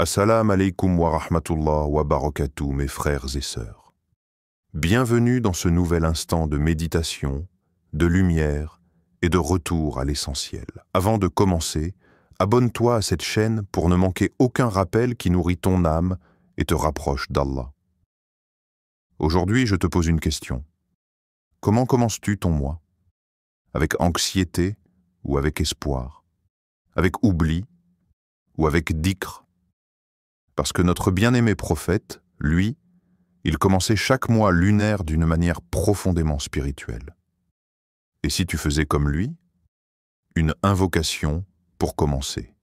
Assalamu alaikum wa rahmatullah wa barakatuh, mes frères et sœurs. Bienvenue dans ce nouvel instant de méditation, de lumière et de retour à l'essentiel. Avant de commencer, abonne-toi à cette chaîne pour ne manquer aucun rappel qui nourrit ton âme et te rapproche d'Allah. Aujourd'hui, je te pose une question. Comment commences-tu ton mois? Avec anxiété ou avec espoir? Avec oubli ou avec dhikr? Parce que notre bien-aimé prophète, lui, il commençait chaque mois lunaire d'une manière profondément spirituelle. Et si tu faisais comme lui, une invocation pour commencer.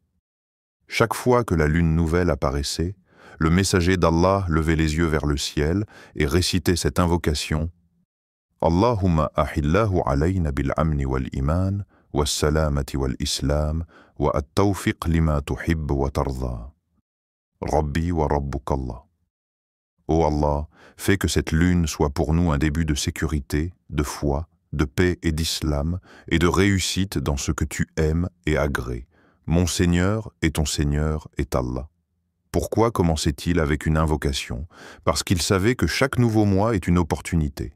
Chaque fois que la lune nouvelle apparaissait, le messager d'Allah levait les yeux vers le ciel et récitait cette invocation: Allahumma ahillahu alayna bil amni wal iman, wa salamati wal islam, wa at-tawfiq lima tuhib wa tarda. Rabbi wa Rabbukallah. Ô Allah, fais que cette lune soit pour nous un début de sécurité, de foi, de paix et d'islam, et de réussite dans ce que tu aimes et agrées. Mon Seigneur et ton Seigneur est Allah. Pourquoi commençait-il avec une invocation? Parce qu'il savait que chaque nouveau mois est une opportunité,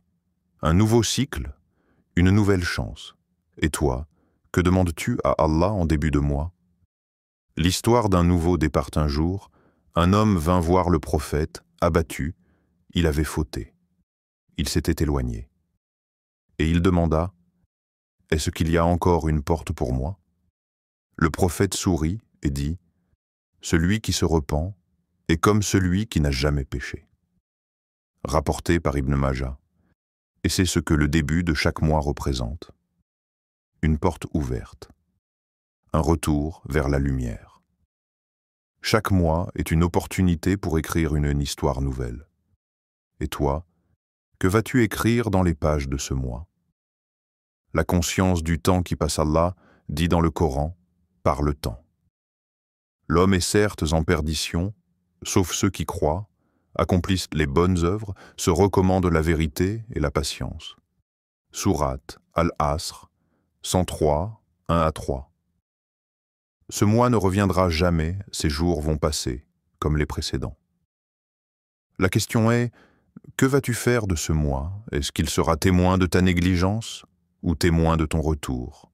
un nouveau cycle, une nouvelle chance. Et toi, que demandes-tu à Allah en début de mois? L'histoire d'un nouveau départ un jour. Un homme vint voir le prophète, abattu, il avait fauté. Il s'était éloigné. Et il demanda: « Est-ce qu'il y a encore une porte pour moi ?» Le prophète sourit et dit: « Celui qui se repent est comme celui qui n'a jamais péché. » Rapporté par Ibn Majah. Et c'est ce que le début de chaque mois représente. Une porte ouverte. Un retour vers la lumière. Chaque mois est une opportunité pour écrire une histoire nouvelle. Et toi, que vas-tu écrire dans les pages de ce mois? La conscience du temps qui passe Allah dit dans le Coran, par le temps. L'homme est certes en perdition, sauf ceux qui croient, accomplissent les bonnes œuvres, se recommandent la vérité et la patience. Sourate Al-Asr, 103, 1 à 3. Ce mois ne reviendra jamais, ces jours vont passer, comme les précédents. La question est, que vas-tu faire de ce mois? Est-ce qu'il sera témoin de ta négligence ou témoin de ton retour?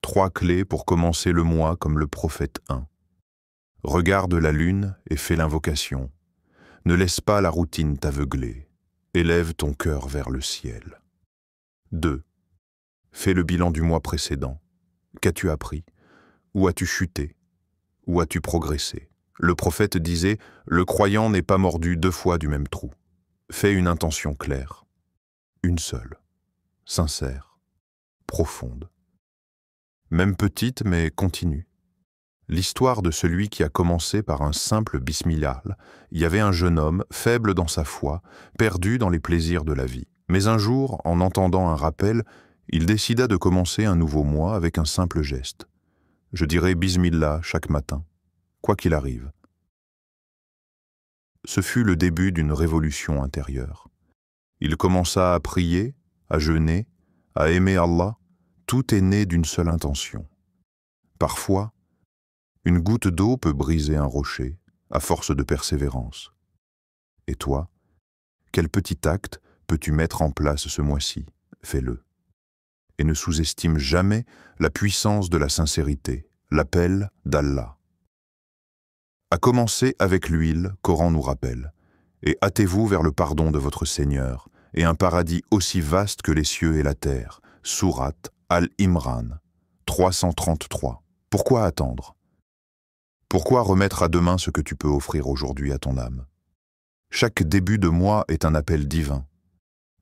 3 clés pour commencer le mois comme le prophète 1. Regarde la lune et fais l'invocation. Ne laisse pas la routine t'aveugler. Élève ton cœur vers le ciel. 2. Fais le bilan du mois précédent. Qu'as-tu appris? Où as-tu chuté? Où as-tu progressé? Le prophète disait, le croyant n'est pas mordu 2 fois du même trou. Fais une intention claire, une seule, sincère, profonde. Même petite, mais continue. L'histoire de celui qui a commencé par un simple bismillah. Il y avait un jeune homme, faible dans sa foi, perdu dans les plaisirs de la vie. Mais un jour, en entendant un rappel, il décida de commencer un nouveau mois avec un simple geste. Je dirai Bismillah chaque matin, quoi qu'il arrive. Ce fut le début d'une révolution intérieure. Il commença à prier, à jeûner, à aimer Allah. Tout est né d'une seule intention. Parfois, une goutte d'eau peut briser un rocher, à force de persévérance. Et toi, quel petit acte peux-tu mettre en place ce mois-ci? Fais-le. Et ne sous-estime jamais la puissance de la sincérité, l'appel d'Allah. À commencer avec l'huile, Coran nous rappelle, et hâtez-vous vers le pardon de votre Seigneur, et un paradis aussi vaste que les cieux et la terre. Sourate Al-Imran, 333. Pourquoi attendre? Pourquoi remettre à demain ce que tu peux offrir aujourd'hui à ton âme? Chaque début de mois est un appel divin.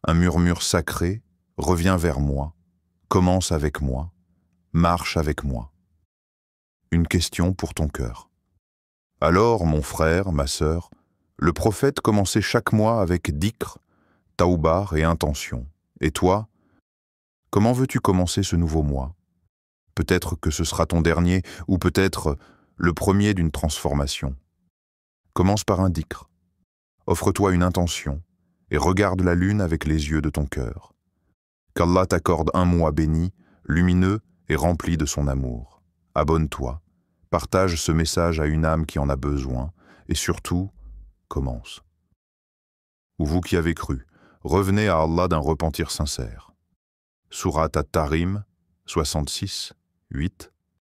Un murmure sacré, reviens vers moi, commence avec moi, marche avec moi. Une question pour ton cœur. Alors, mon frère, ma sœur, le prophète commençait chaque mois avec dhikr, taoubar et intention. Et toi, comment veux-tu commencer ce nouveau mois? Peut-être que ce sera ton dernier, ou peut-être le premier d'une transformation. Commence par un dhikr. Offre-toi une intention et regarde la lune avec les yeux de ton cœur. Qu'Allah t'accorde un mois béni, lumineux et rempli de son amour. Abonne-toi, Partage ce message à une âme qui en a besoin et surtout, commence. Ou vous qui avez cru, revenez à Allah d'un repentir sincère. Sourate At-Tahrim, 66, 8.